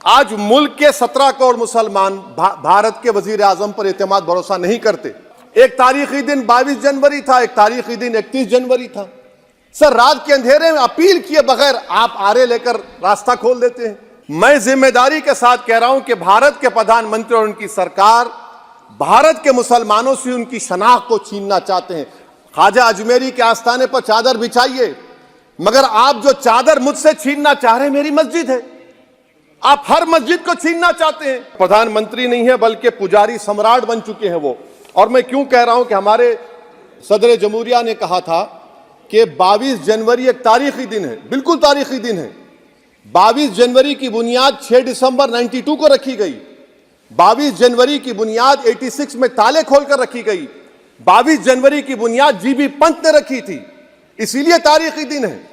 आज मुल्क के 17 करोड़ मुसलमान भारत के वजीर आजम पर एतमाद भरोसा नहीं करते। एक तारीखी दिन 22 जनवरी था, एक तारीखी दिन 31 जनवरी था। सर, रात के अंधेरे में अपील किए बगैर आप आरे लेकर रास्ता खोल देते हैं। मैं जिम्मेदारी के साथ कह रहा हूं कि भारत के प्रधानमंत्री और उनकी सरकार भारत के मुसलमानों से उनकी शनाख्त को छीनना चाहते हैं। ख्वाजा अजमेरी के आस्थाने पर चादर बिछाइए, मगर आप जो चादर मुझसे छीनना चाह रहे हैं मेरी मस्जिद है। आप हर मस्जिद को छीनना चाहते हैं। प्रधानमंत्री नहीं है बल्कि पुजारी सम्राट बन चुके हैं वो। और मैं क्यों कह रहा हूं कि हमारे सदर जमहूरिया ने कहा था कि 22 जनवरी एक तारीखी दिन है, बिल्कुल तारीखी दिन है। 22 जनवरी की बुनियाद 6 दिसंबर 92 को रखी गई। 22 जनवरी की बुनियाद 86 में ताले खोलकर रखी गई। 22 जनवरी की बुनियाद जीबी पंत ने रखी थी, इसीलिए तारीखी दिन है।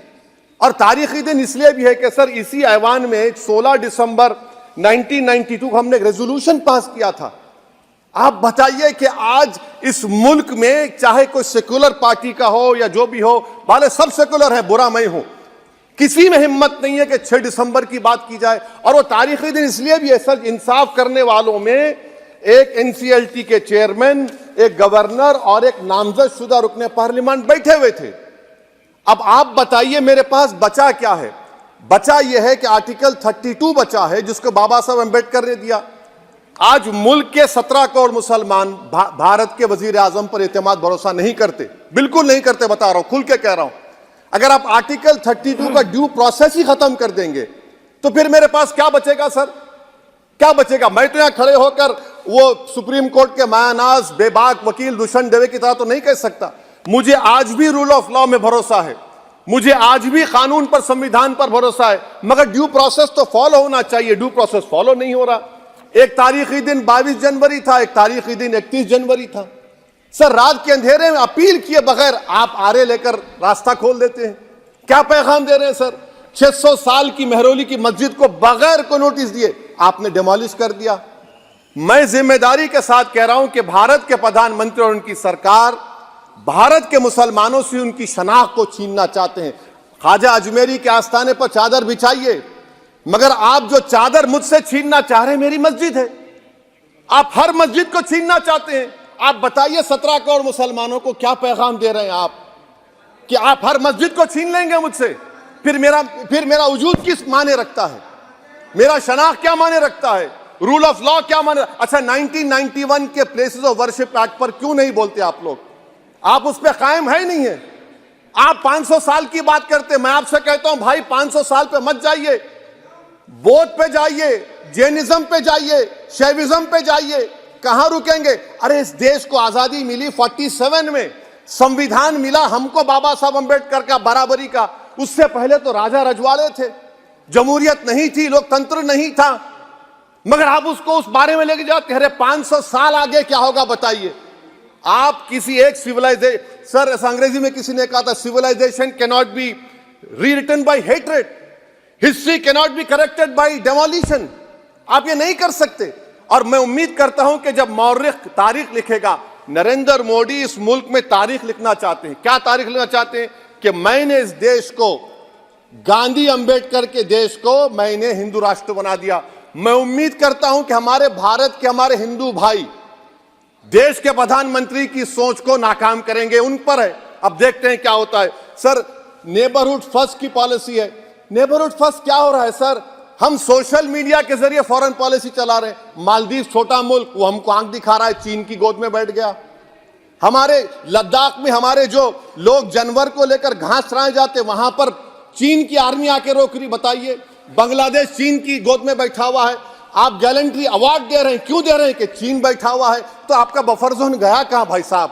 और तारीखी दिन इसलिए भी है कि सर इसी ऐवान में 16 दिसंबर 1992 को हमने एक रेजोल्यूशन पास किया था। आप बताइए कि आज इस मुल्क में चाहे कोई सेकुलर पार्टी का हो या जो भी हो, वाले सब सेकुलर है, बुरा मैं हूं, किसी में हिम्मत नहीं है कि 6 दिसंबर की बात की जाए। और वो तारीखी दिन इसलिए भी है सर, इंसाफ करने वालों में एक एनसीएलटी के चेयरमैन, एक गवर्नर और एक नामजद शुदा रुकने पार्लियामेंट बैठे हुए थे। अब आप बताइए मेरे पास बचा क्या है? बचा यह है कि आर्टिकल 32 बचा है जिसको बाबा साहब अम्बेडकर ने दिया। आज मुल्क के 17 करोड़ मुसलमान भारत के वजीर आजम पर एतमाद भरोसा नहीं करते, बिल्कुल नहीं करते, बता रहा हूं, खुल के कह रहा हूं। अगर आप आर्टिकल 32 का ड्यू प्रोसेस ही खत्म कर देंगे तो फिर मेरे पास क्या बचेगा सर? क्या बचेगा? मैं तो यहां खड़े होकर वो सुप्रीम कोर्ट के मायानाज बेबाक वकील दुष्यंत दवे की तरह तो नहीं कह सकता। मुझे आज भी रूल ऑफ लॉ में भरोसा है, मुझे आज भी कानून पर, संविधान पर भरोसा है, मगर ड्यू प्रोसेस तो फॉलो होना चाहिए। ड्यू प्रोसेस फॉलो नहीं हो रहा। एक तारीखी दिन 22 जनवरी था, एक तारीखी दिन 31 जनवरी था। सर, रात के अंधेरे में अपील किए बगैर आप आरे लेकर रास्ता खोल देते हैं। क्या पैगाम दे रहे हैं सर? 600 साल की मेहरौली की मस्जिद को बगैर को नोटिस दिए आपने डिमोलिश कर दिया। मैं जिम्मेदारी के साथ कह रहा हूं कि भारत के प्रधानमंत्री और उनकी सरकार भारत के मुसलमानों से उनकी शनाख्त को छीनना चाहते हैं। ख्वाजा अजमेरी के आस्थाने पर चादर बिछाइए, मगर आप जो चादर मुझसे छीनना चाह रहे हैं मेरी मस्जिद है। आप हर मस्जिद को छीनना चाहते हैं। आप बताइए 17 करोड़ मुसलमानों को क्या पैगाम दे रहे हैं आप कि आप हर मस्जिद को छीन लेंगे मुझसे? फिर मेरा वजूद किस माने रखता है? मेरा शनाख्त क्या माने रखता है? रूल ऑफ लॉ क्या माने? अच्छा, 1991 के प्लेसेस ऑफ वर्शिप एक्ट पर क्यों नहीं बोलते आप लोग? आप उस पर कायम है ही नहीं है। आप 500 साल की बात करते। मैं आपसे कहता हूं भाई, 500 साल पे मत जाइए, बौद्ध पे जाइए, जैनिज्म पे जाइए, शैविज्म पे जाइए, कहां रुकेंगे? अरे इस देश को आजादी मिली 47 में, संविधान मिला हमको बाबा साहब अम्बेडकर का, बराबरी का। उससे पहले तो राजा रजवाड़े थे, जमहूरियत नहीं थी, लोकतंत्र नहीं था, मगर आप उसको उस बारे में लेके जाते। अरे 500 साल आगे क्या होगा बताइए? आप किसी एक सिविलाइजेशन, सर अंग्रेजी में किसी ने कहा था, civilization can not be rewritten by hatred, history can not be corrected by demolition. आप ये नहीं कर सकते। और मैं उम्मीद करता हूं कि जब मौर्रिख तारीख लिखेगा, नरेंद्र मोदी इस मुल्क में तारीख लिखना चाहते हैं। क्या तारीख लिखना चाहते हैं? कि मैंने इस देश को, गांधी अंबेडकर के देश को मैंने हिंदू राष्ट्र बना दिया। मैं उम्मीद करता हूं कि हमारे भारत के हमारे हिंदू भाई देश के प्रधानमंत्री की सोच को नाकाम करेंगे। उन पर है, अब देखते हैं क्या होता है। सर, नेबरहुड फर्स्ट की पॉलिसी है। नेबरहुड फर्स्ट क्या हो रहा है सर? हम सोशल मीडिया के जरिए फॉरेन पॉलिसी चला रहे हैं। मालदीव छोटा मुल्क, वो हमको आंख दिखा रहा है, चीन की गोद में बैठ गया। हमारे लद्दाख में हमारे जो लोग जानवर को लेकर घास चराए जाते, वहां पर चीन की आर्मी आके रोक रही। बताइए, बांग्लादेश चीन की गोद में बैठा हुआ है। आप गैलेंट्री अवार्ड दे रहे हैं, क्यों दे रहे हैं? कि चीन बैठा हुआ है। तो आपका बफर जोन गया कहां भाई साहब?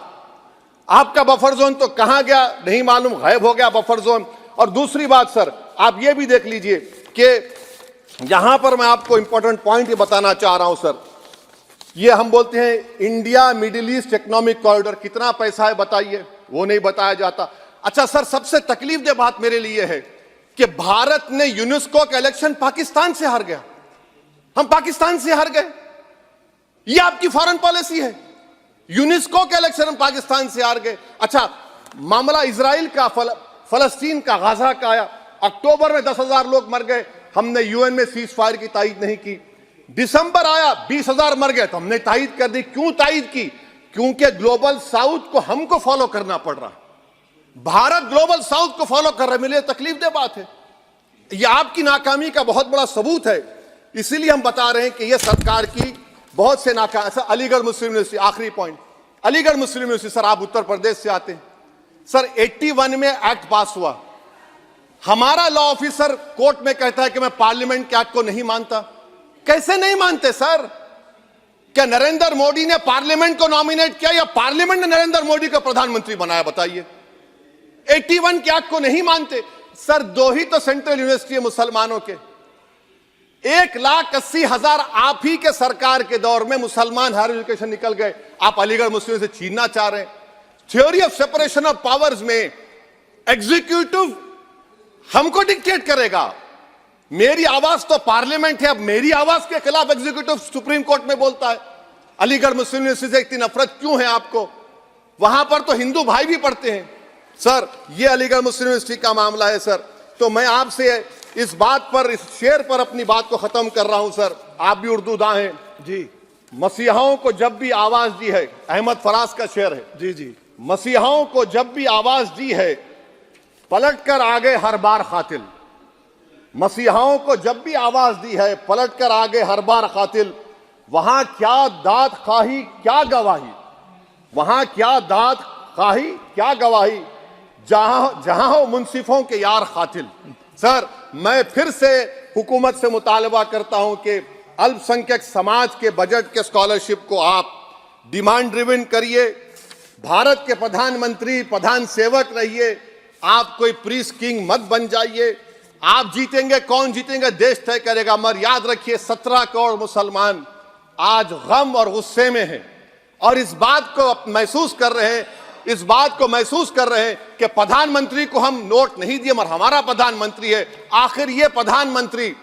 आपका बफर जोन तो कहां गया नहीं मालूम, गायब हो गया बफर जोन। और दूसरी बात सर, आप ये भी देख लीजिए कि यहां पर मैं आपको इंपॉर्टेंट पॉइंट ये बताना चाह रहा हूं सर। ये हम बोलते हैं India middle east economic corridor, कितना पैसा है बताइए? वो नहीं बताया जाता। अच्छा सर, सबसे तकलीफ दे बात मेरे लिए है कि भारत ने यूनेस्को का इलेक्शन पाकिस्तान से हार गया। हम पाकिस्तान से हार गए, ये आपकी फॉरेन पॉलिसी है। यूनेस्को के इलेक्शन हम पाकिस्तान से हार गए। अच्छा, मामला इजराइल का, फलस्तीन का, गाजा का आया, अक्टूबर में 10,000 लोग मर गए। हमने यूएन में सीज फायर की तायीद नहीं की। दिसंबर आया, 20,000 मर गए, तो हमने तायीद कर दी। क्यों तायीद की? क्योंकि ग्लोबल साउथ को हमको फॉलो करना पड़ रहा। भारत ग्लोबल साउथ को फॉलो कर रहे, मेरे लिए तकलीफ दे बात है। यह आपकी नाकामी का बहुत बड़ा सबूत है। इसीलिए हम बता रहे हैं कि यह सरकार की बहुत से नाकाम। अलीगढ़ मुस्लिम यूनिवर्सिटी, आखिरी पॉइंट, अलीगढ़ मुस्लिम यूनिवर्सिटी। सर, आप उत्तर प्रदेश से आते हैं। सर, 81 में एक्ट पास हुआ। हमारा लॉ ऑफिसर कोर्ट में कहता है कि मैं पार्लियामेंट के एक्ट को नहीं मानता। कैसे नहीं मानते सर? क्या नरेंद्र मोदी ने पार्लियामेंट को नॉमिनेट किया या पार्लियामेंट ने नरेंद्र मोदी को प्रधानमंत्री बनाया? बताइए। 81 के एक्ट को नहीं मानते। सर, 2 ही तो सेंट्रल यूनिवर्सिटी है मुसलमानों के। 1,80,000 आप ही के सरकार के दौर में मुसलमान हायर एजुकेशन निकल गए। आप अलीगढ़ मुस्लिम से छीनना चाह रहे हैं। Theory of separation of powers में एग्जीक्यूटिव हमको डिक्टेट करेगा। मेरी आवाज तो पार्लियामेंट है, अब मेरी आवाज के खिलाफ एग्जीक्यूटिव सुप्रीम कोर्ट में बोलता है। अलीगढ़ मुस्लिम यूनिवर्सिटी से इतनी नफरत क्यों है आपको? वहां पर तो हिंदू भाई भी पढ़ते हैं। सर, ये अलीगढ़ मुस्लिम यूनिवर्सिटी का मामला है सर। तो मैं आपसे इस बात पर, इस शेर पर अपनी बात को खत्म कर रहा हूं सर। आप भी उर्दू दां हैं जी। मसीहाओं को जब भी आवाज दी है, अहमद फराज का शेर है जी जी। मसीहाओं को जब भी आवाज दी है, पलट कर आ गए हर बार कातिल। मसीहाओं को जब भी आवाज दी है, पलट कर आ गए हर बार कातिल। वहां क्या दाद खाही क्या गवाही, वहां क्या दाद खाही क्या गवाही, जहां हो मुंसिफों के यार कातिल। सर, मैं फिर से हुकूमत से मुतालबा करता हूं कि अल्पसंख्यक समाज के बजट के स्कॉलरशिप को आप डिमांड ड्रिवन करिए। भारत के प्रधानमंत्री, प्रधान सेवक रहिए। आप कोई प्रीस किंग मत बन जाइए। आप जीतेंगे, कौन जीतेंगे देश तय करेगा। मगर याद रखिए, 17 करोड़ मुसलमान आज गम और गुस्से में हैं और इस बात को महसूस कर रहे हैं, इस बात को महसूस कर रहे हैं कि प्रधानमंत्री को हम नोट नहीं दिए मगर हमारा प्रधानमंत्री है। आखिर ये प्रधानमंत्री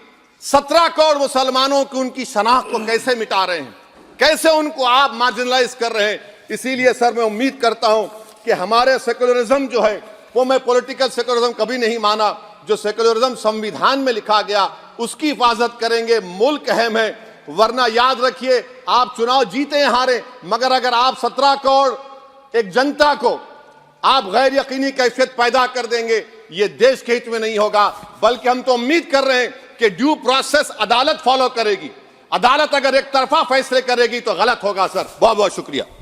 17 करोड़ मुसलमानों की उनकी शनाख्त को कैसे मिटा रहे हैं, कैसे उनको आप मार्जिनलाइज कर रहे हैं। इसीलिए सर, मैं उम्मीद करता हूं कि हमारे सेकुलरिज्म जो है, वो मैं पॉलिटिकल सेकुलरिज्म कभी नहीं माना। जो सेकुलरिज्म संविधान में लिखा गया उसकी हिफाजत करेंगे। मुल्क अहम है, वरना याद रखिए, आप चुनाव जीते हैं हारे, मगर अगर आप 17 करोड़ एक जनता को आप गैर यकीनी कैफियत पैदा कर देंगे, ये देश के हित में नहीं होगा। बल्कि हम तो उम्मीद कर रहे हैं कि ड्यू प्रोसेस अदालत फॉलो करेगी। अदालत अगर एक तरफा फैसले करेगी तो गलत होगा। सर, बहुत बहुत शुक्रिया।